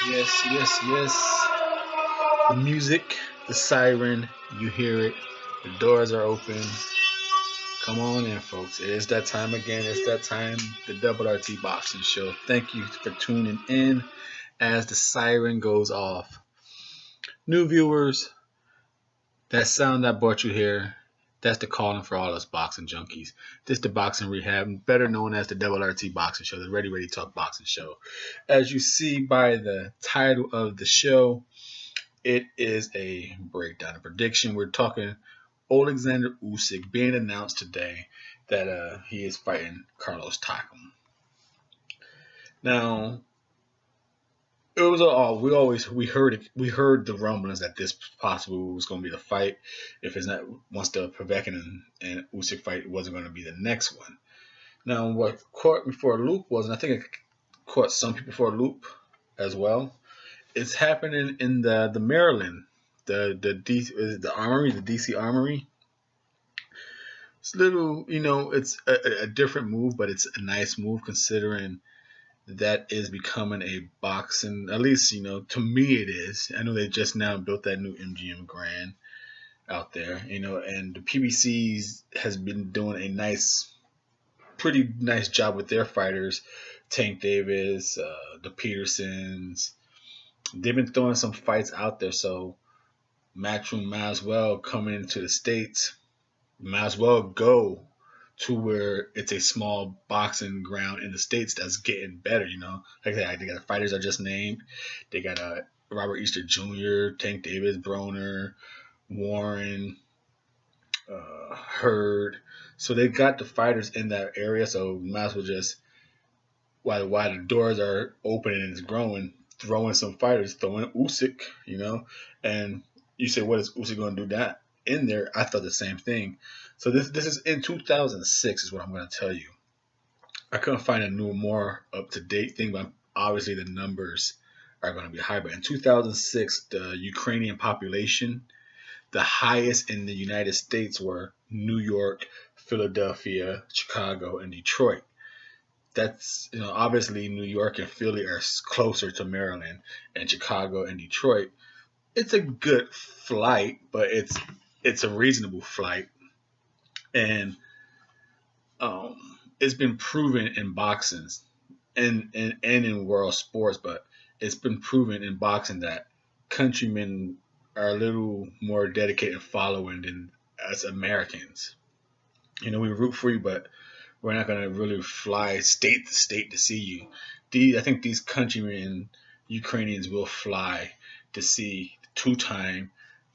Yes, yes, yes. The music, the siren, you hear it. The doors are open. Come on in, folks. It is that time again. It's that time, the Double RT Boxing Show. Thank you for tuning in as the siren goes off. New viewers, that sound that brought you here, that's the calling for all us boxing junkies. This is the Boxing Rehab, better known as the Double RT Boxing Show, the Ready Talk Boxing Show. As you see by the title of the show, it is a breakdown, a prediction. We're talking Oleksander Uysk being announced today that he is fighting Carlos Takam. Now, it was we heard the rumblings that this possibly was going to be the fight. If it's not, once the Povetkin and Usyk fight wasn't going to be the next one. Now, what caught me for a loop was, and I think it caught some people for a loop as well. It's happening in the Maryland, the Armory, the DC Armory. It's little, it's a different move, but it's a nice move considering that is becoming a boxing. At least, to me it is. I know they just now built that new MGM Grand out there, and the PBCs has been doing a pretty nice job with their fighters. Tank Davis, the Petersons. They've been throwing some fights out there, so Matchroom might as well come into the States. Might as well go to where it's a small boxing ground in the States that's getting better, Like I said, they got fighters I just named. They got Robert Easter Jr., Tank Davis, Broner, Warren, Hurd. So they got the fighters in that area, so might as well just, while the doors are open and it's growing, throwing some fighters, throwing Usyk, and you say, what is Usyk going to do that in there? I thought the same thing. So this is in 2006 is what I'm going to tell you. I couldn't find a new, more up-to-date thing, but obviously the numbers are going to be high. But in 2006, the Ukrainian population, the highest in the United States were New York, Philadelphia, Chicago, and Detroit. That's, obviously New York and Philly are closer to Maryland, and Chicago and Detroit. It's a good flight, but it's a reasonable flight. And it's been proven in boxing and in world sports, but it's been proven in boxing that countrymen are a little more dedicated following than us Americans. We root for you, but we're not going to really fly state to state to see you. I think these countrymen, Ukrainians, will fly to see two-time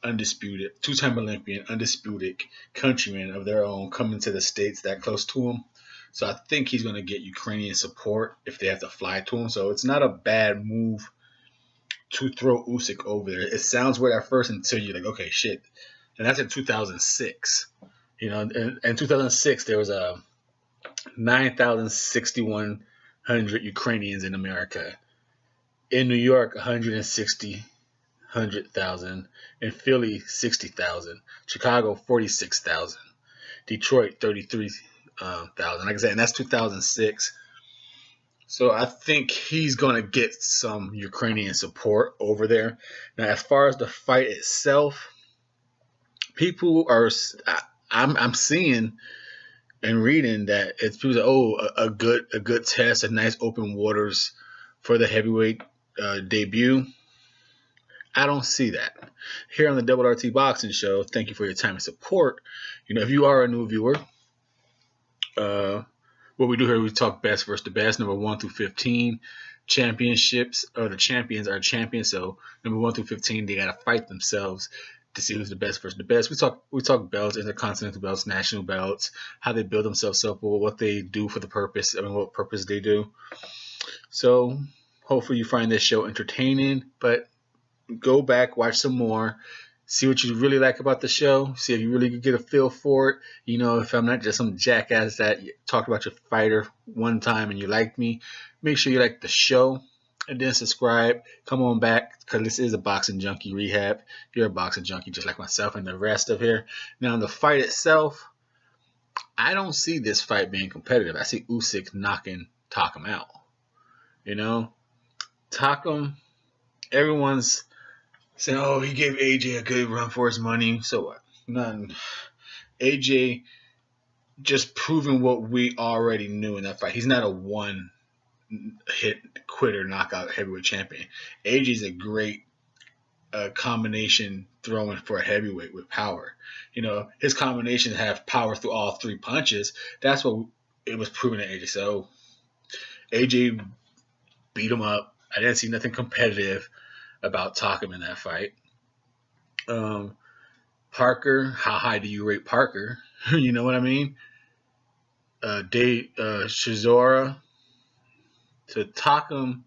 Olympian, undisputed countrymen of their own coming to the States that close to him. So I think he's going to get Ukrainian support if they have to fly to him. So it's not a bad move to throw Usyk over there. It sounds weird at first until you're like, okay, shit. And that's in 2006. In 2006, there was a 9,600 Ukrainians in America. In New York, 100,000. In Philly, 60,000. Chicago, 46,000. Detroit, 33,000. Like I said, and that's 2006. So I think he's going to get some Ukrainian support over there. Now, as far as the fight itself, I'm seeing and reading that it's people say, a good test, a nice open waters for the heavyweight debut. I don't see that. Here on the Double RT Boxing Show, thank you for your time and support. If you are a new viewer, what we do here, we talk best versus the best, number 1 through 15. Championships, or the champions are champions, so number 1 through 15, they got to fight themselves to see who's the best versus the best. We talk belts, intercontinental belts, national belts, how they build themselves up, what they do for the purpose, what purpose they do. So hopefully you find this show entertaining, but go back, watch some more, see what you really like about the show, see if you really get a feel for it. If I'm not just some jackass that talked about your fighter one time and you liked me, make sure you like the show and then subscribe. Come on back, because this is a boxing junkie rehab. You're a boxing junkie just like myself and the rest of here. Now, the fight itself, I don't see this fight being competitive. I see Usyk knocking Takam out. Takam, everyone's saying, "Oh, he gave AJ a good run for his money." So what? None. AJ just proving what we already knew in that fight. He's not a one hit quitter knockout heavyweight champion. AJ's a great combination throwing for a heavyweight with power. You know, his combinations have power through all three punches. That's what it was proven to AJ. So AJ beat him up. I didn't see nothing competitive about Takam in that fight. Um, Parker, how high do you rate Parker? You know what I mean? Shizora to Takam.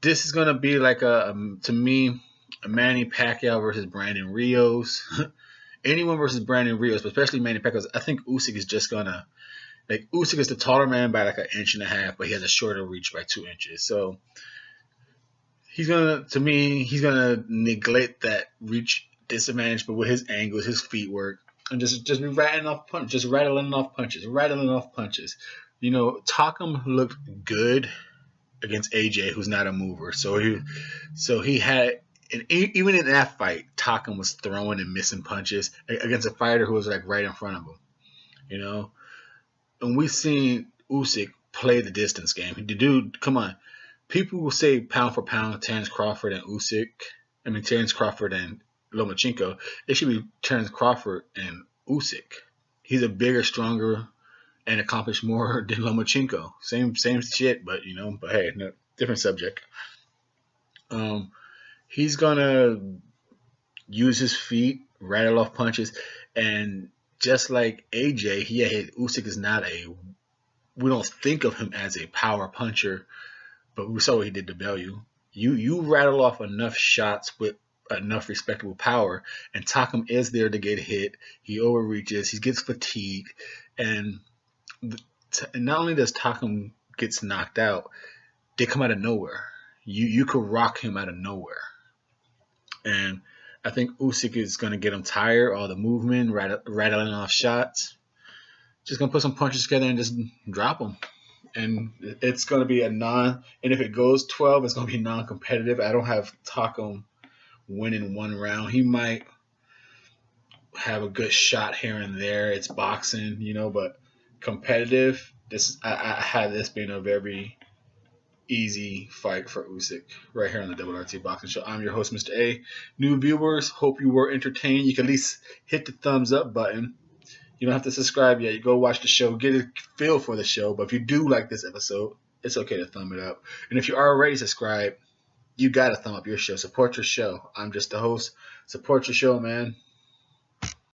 This is gonna be like to me a Manny Pacquiao versus Brandon Rios. Anyone versus Brandon Rios, but especially Manny Pacquiao. I think Usyk is just gonna like Usyk is the taller man by like an inch and a half, but he has a shorter reach by 2 inches. So he's gonna neglect that reach disadvantage, but with his angles, his feet work, and just be rattling off punches. You know, Takam looked good against AJ, who's not a mover. So he had, and even in that fight, Takam was throwing and missing punches against a fighter who was like right in front of him. You know, and we've seen Usyk play the distance game. The dude, come on. People will say pound for pound, Terence Crawford and Usyk. I mean, Terence Crawford and Lomachenko. It should be Terence Crawford and Usyk. He's a bigger, stronger, and accomplished more than Lomachenko. Same shit, but hey, no, different subject. He's gonna use his feet, rattle off punches, and just like AJ, Usyk is not we don't think of him as a power puncher, but we saw what he did to Bellew. You rattle off enough shots with enough respectable power, and Takam is there to get hit. He overreaches, he gets fatigued, and not only does Takam gets knocked out, they come out of nowhere. You could rock him out of nowhere, and I think Usyk is going to get him tired, all the movement, rattling off shots. Just going to put some punches together and just drop him. And it's going to be and if it goes 12, it's going to be non-competitive. I don't have Takam winning one round. He might have a good shot here and there. It's boxing, but competitive. I had this being a very easy fight for Usyk right here on the Double RT Boxing Show. I'm your host, Mr.A. New viewers, hope you were entertained. You can at least hit the thumbs up button. You don't have to subscribe yet. You go watch the show, get a feel for the show. But if you do like this episode, it's okay to thumb it up. And if you're already subscribed, you got to thumb up your show. Support your show. I'm just the host. Support your show, man.